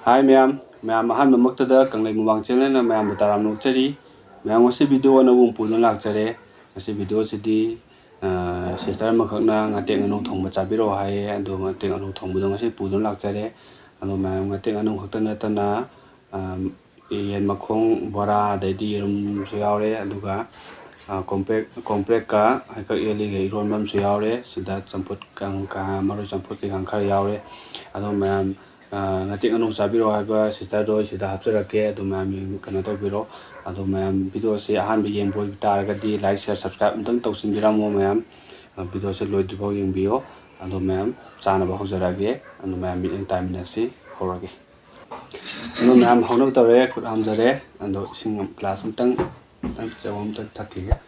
Hi ma'am ahanbamꯛꯇꯗ kanglei mukbang channel na ma'am taram nokchari ma'am ngasi video na bung pulon lakchare ngasi video sidi sister makhakna ngatek nganou thongba chabiro haye ado ngatek nganou thongbudo ngasi pulon lakchare ado ma'am ngatek nganou khakta natana yen makhong bora daidi rum su yaure aduga komprek ka haika yeli ge eronba su yaure sida champut kang ka maroi champut ke kang khar yaure ado ma'am ngatek nganou chabiro haiba sister do sida hapcharake ado ma'am kana tobiro ado ma'am video se ahan bi yeng boi taragadi like share subscribe amtang tausinbiramo ma'am video se loidribo yengbio ado ma'am chana ba hojarage ado ma'am in time na si horage ado ma'am honab tare khut hamjare ado sing class amtang jawam tak thakige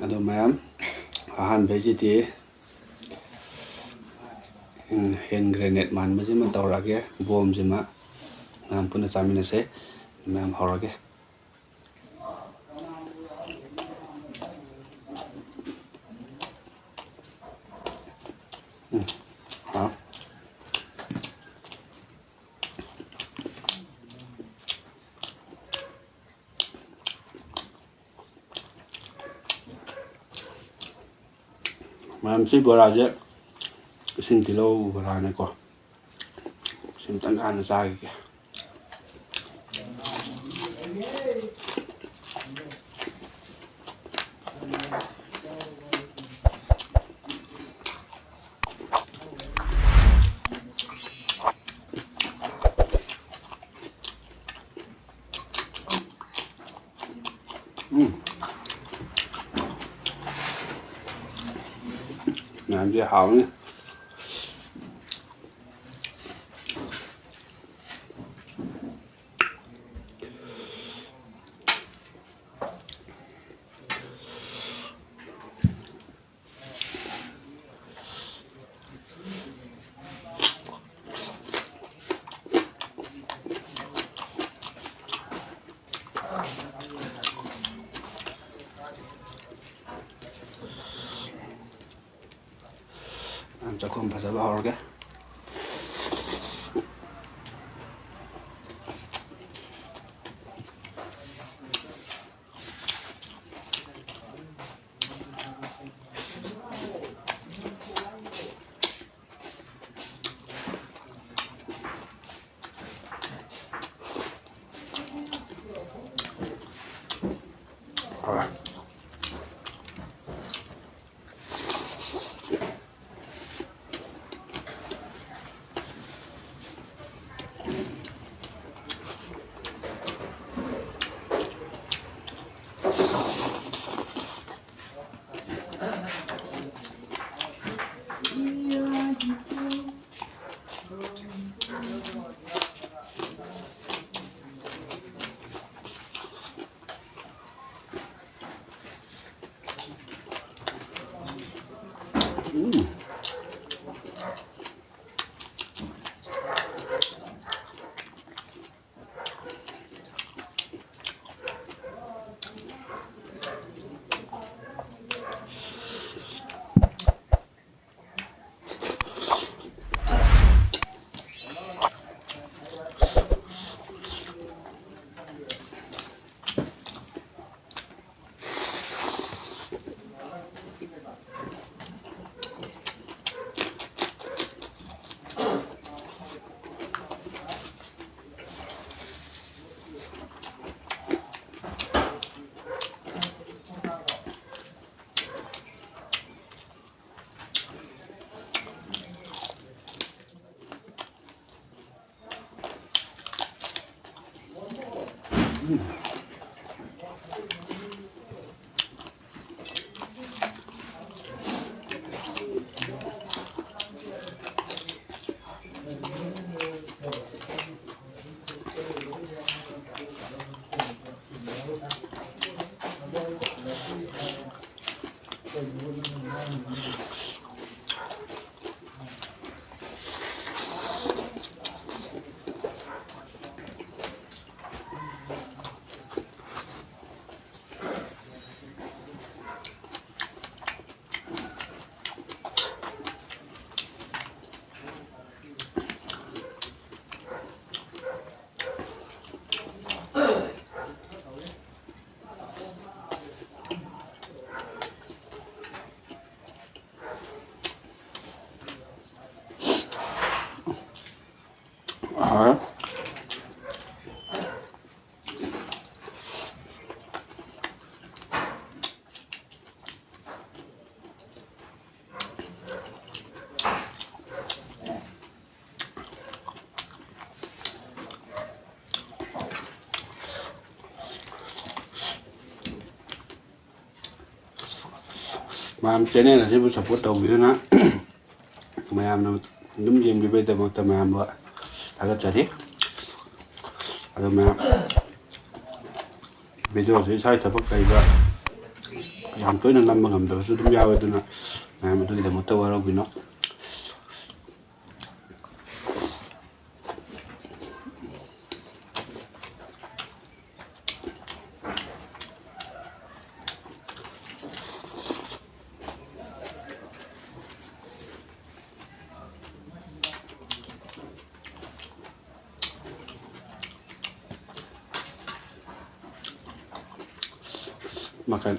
ado ma'am ahan veggie hand grenade man majima tawrage bom jima ngam puna chamina se ma'am horage ha ma'am si bora je sin tilhou bora ne ko sim tang kan sa ge ma'am je hao ne 조금 봐서 봐올게. ꯃꯌꯥꯝ channel ꯑꯁꯤꯕꯨ support ꯇꯧꯕꯤꯗꯨꯅ ꯃꯌꯥꯝꯅ ꯑꯗꯨꯝ ꯌꯦꯡꯕꯤꯕꯒꯤꯗꯃꯛꯇ ꯃꯌꯥꯝꯕꯨ ꯊꯥꯒꯠꯆꯔꯤ ꯑꯗꯨ ꯃꯌꯥꯝ ꯚꯤꯗꯤꯑꯣꯁꯤ ꯏꯁꯥꯒꯤ ꯊꯕꯛ ꯂꯩꯕ ꯌꯥꯝ ꯇꯣꯏꯅ ꯅꯝꯕ ꯉꯝꯗꯕꯁꯨ ꯑꯗꯨꯝ ꯌꯥꯎꯋꯦ ꯑꯗꯨꯅ ꯃꯌꯥꯝ ꯑꯗꯨꯒꯤꯗꯃꯛꯇ ꯋꯥꯔꯧꯕꯤꯅꯨ makan.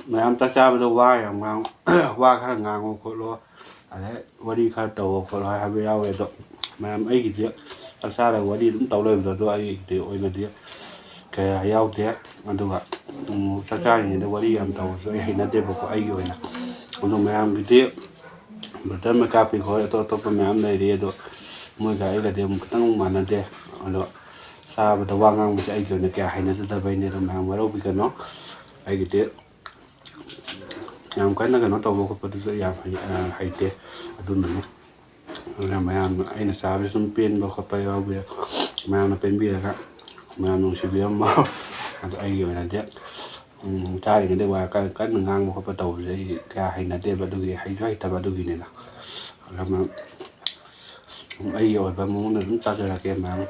ꯃꯌꯥꯝ ꯆꯥꯛ ꯆꯥꯕꯗ ꯋꯥ ꯌꯥꯝ ꯋꯥ ꯈꯔ ꯉꯥꯡꯉꯣ ꯈꯣꯠꯂꯣ ꯑꯗꯩ ꯋꯥꯔꯤ ꯈꯔ ꯇꯧꯋꯣ ꯈꯣꯠꯂꯣ ꯍꯥꯏꯕ ꯌꯥꯎꯋꯦ ꯑꯗꯣ ꯃꯌꯥꯝ ꯑꯩꯒꯤꯗꯤ ꯆꯥꯛ ꯆꯥꯔꯒ ꯋꯥꯔꯤ ꯑꯗꯨꯝ ꯇꯧ ꯂꯩꯕꯗꯣ ꯑꯗꯣ ꯑꯩꯒꯤꯗꯤ ꯑꯣꯏꯅꯗꯤ ꯀꯌꯥ ꯌꯥꯎꯗꯦ ꯑꯗꯨꯒ ꯆꯥꯛ ꯆꯥꯔꯤꯉꯩꯗ ꯋꯥꯔꯤ ꯌꯥꯝ ꯇꯧꯕꯁꯨ ꯑꯩ ꯍꯩꯅꯗꯦꯕꯀꯣ ꯑꯩꯒꯤ ꯑꯣꯏꯅ ꯑꯗꯣ ꯃꯌꯥꯝꯒꯤꯗꯤ ꯕꯇꯔ ꯃꯀꯥꯞꯄꯤ ꯈꯣꯏ ꯑꯇꯣꯞ ꯑꯇꯣꯞꯄ ꯃꯌꯥꯝ ꯂꯩꯔꯤ ꯑꯗꯣ ꯃꯣꯏꯒ ꯑꯩꯒꯗꯤ ꯑꯃꯨꯛ ꯈꯤꯇꯪ ꯃꯥꯟꯅꯗꯦ ꯑꯗꯣ ꯆꯥꯕꯗ ꯋꯥ ꯉꯥꯡꯕꯁꯦ ꯑꯩꯒꯤ ꯑꯣꯏꯅ ꯀꯌꯥ ꯍꯩꯅꯖꯗꯕꯩꯅꯤ ꯑꯗꯣ ꯃꯌꯥꯝ ꯋꯥꯔꯧꯕꯤꯒꯅꯨ ꯑꯩꯒꯤꯗꯤ ꯌꯥꯝ ꯀꯟꯅ ꯀꯩꯅꯣ ꯇꯧꯕ ꯈꯣꯠꯄꯗꯨꯁꯨ ꯌꯥꯝ ꯍꯩꯇꯦ ꯑꯗꯨꯅꯅꯤ ꯑꯗꯨꯅ ꯃꯌꯥꯝꯅ ꯑꯩꯅ ꯆꯥꯕꯁꯤ ꯁꯨꯝ ꯄꯦꯟꯕ ꯈꯣꯠꯄ ꯌꯥꯎꯕꯤꯔ ꯃꯌꯥꯝꯅ ꯄꯦꯟꯕꯤꯔꯒ ꯃꯌꯥꯝ ꯅꯨꯡꯁꯤꯕꯤꯔꯝꯃꯣ ꯑꯗꯣ ꯑꯩꯒꯤ ꯑꯣꯏꯅꯗꯤ ꯆꯥꯔꯤꯉꯩꯗ ꯋꯥ ꯀꯟꯅ ꯉꯥꯡꯕ ꯈꯣꯠꯄ ꯇꯧꯕꯁꯦ ꯑꯩ ꯀꯌꯥ ꯍꯩꯅꯗꯦꯕ ꯑꯗꯨꯒꯤ ꯍꯩꯁꯨ ꯍꯩꯇꯕ ꯑꯗꯨꯒꯤꯅꯤꯅ ꯑꯗꯨꯅ ꯑꯩꯒꯤ ꯑꯣꯏꯕ ꯃꯑꯣꯡꯗ ꯑꯗꯨꯝ ꯆꯥꯖꯔꯛꯀꯦ ꯃꯌꯥꯝ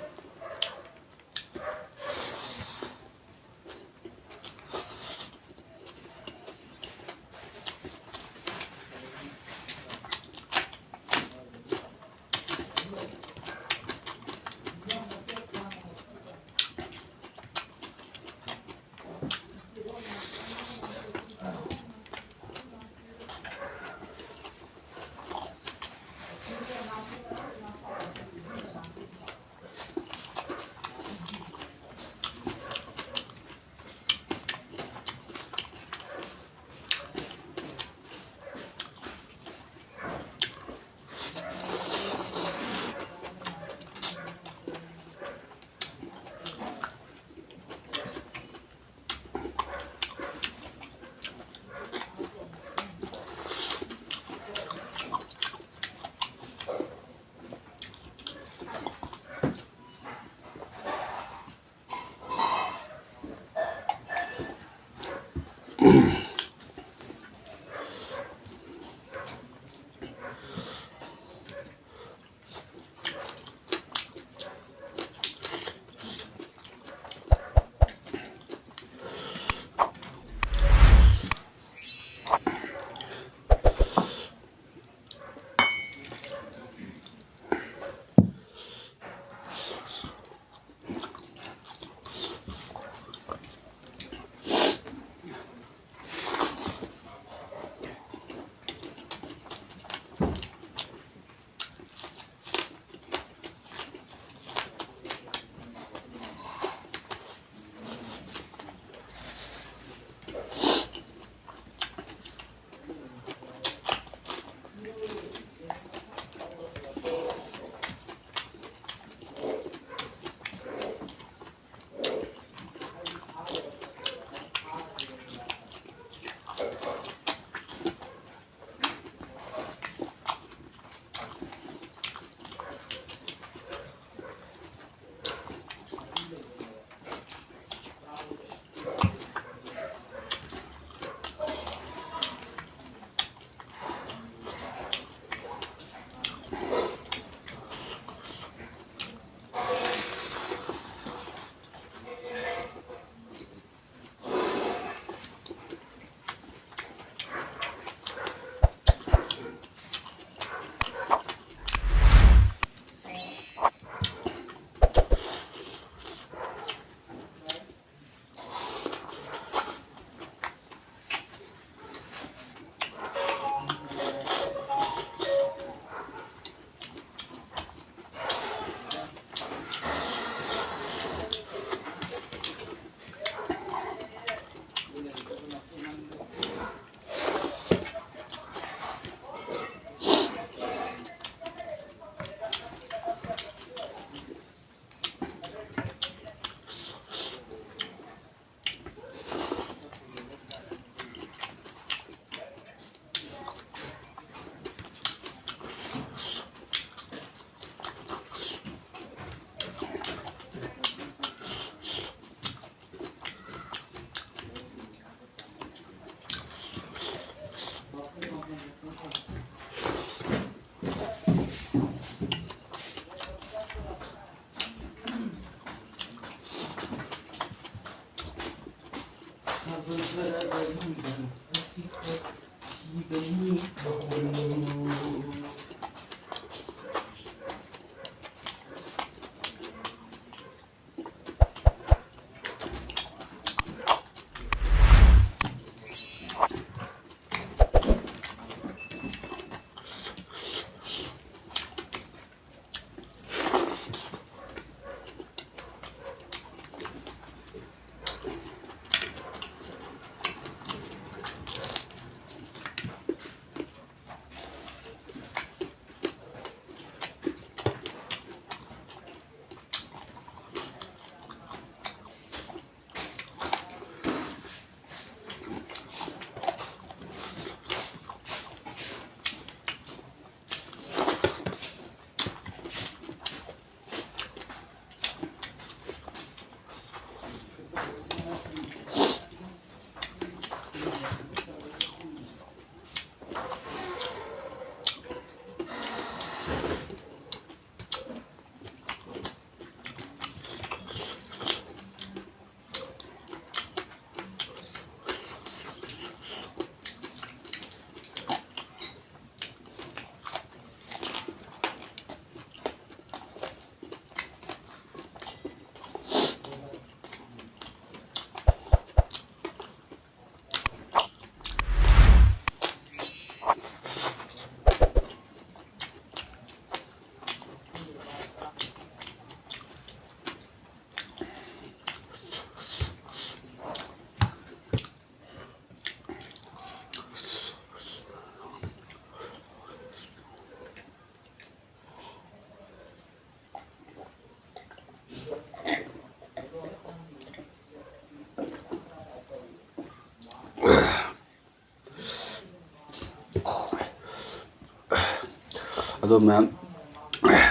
ꯑꯗꯣ ꯃꯌꯥꯝ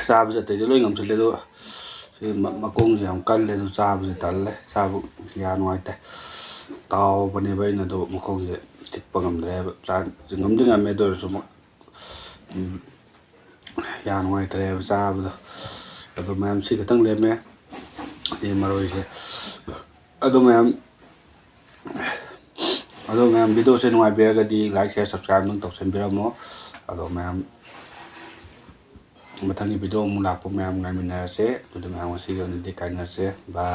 ꯆꯥꯕꯁꯦ ꯑꯇꯩꯗꯤ ꯂꯣꯏ ꯉꯝꯁꯤꯜꯂꯦ ꯑꯗꯣ ꯁꯤ ꯃꯈꯣꯡꯁꯦ ꯌꯥꯝ ꯀꯜꯂꯦ ꯑꯗꯨ ꯆꯥꯕꯁꯦ ꯇꯜꯂꯦ ꯆꯥꯕ ꯌꯥ ꯅꯨꯡꯉꯥꯏꯇꯦ ꯇꯥꯎꯕꯅꯦꯕ ꯑꯩꯅ ꯑꯗꯣ ꯃꯈꯣꯡꯁꯦ ꯆꯤꯛꯄ ꯉꯝꯗ꯭ꯔꯦꯕ ꯉꯝꯗꯤ ꯉꯝꯃꯦ ꯑꯗꯨ ꯑꯣꯏꯔꯁꯨ ꯌꯥ ꯅꯨꯡꯉꯥꯏꯇ꯭ꯔꯦꯕ ꯆꯥꯕꯗꯣ ꯑꯗꯣ ꯃꯌꯥꯝ ꯁꯤ ꯈꯛꯇꯪ ꯂꯦꯝꯃꯦ ꯁꯤ ꯃꯔꯣꯏꯁꯦ ꯑꯗꯣ ꯃꯌꯥꯝ ꯚꯤꯗꯤꯑꯣꯁꯦ ꯅꯨꯡꯉꯥꯏꯕꯤꯔꯒꯗꯤ ꯂꯥꯏꯛ ꯁꯤꯌꯔ ꯁꯕꯁꯀ꯭ꯔꯥꯏꯕ ꯑꯗꯨꯝ ꯇꯧꯁꯟꯕꯤꯔꯝꯃꯣ ꯑꯗꯣ ꯃꯌꯥꯝ ꯃꯊꯪꯒꯤ ꯚꯤꯗꯤꯑꯣ ꯑꯃꯨꯛ ꯂꯥꯛꯄ ꯃꯌꯥꯝ ꯉꯥꯏꯃꯤꯟꯅꯔꯁꯦ ꯑꯗꯨꯗ ꯃꯌꯥꯝ ꯉꯁꯤꯒꯤ ꯑꯣꯏꯅꯗꯤ ꯀꯥꯏꯅꯔꯁꯦ ꯕꯥꯏ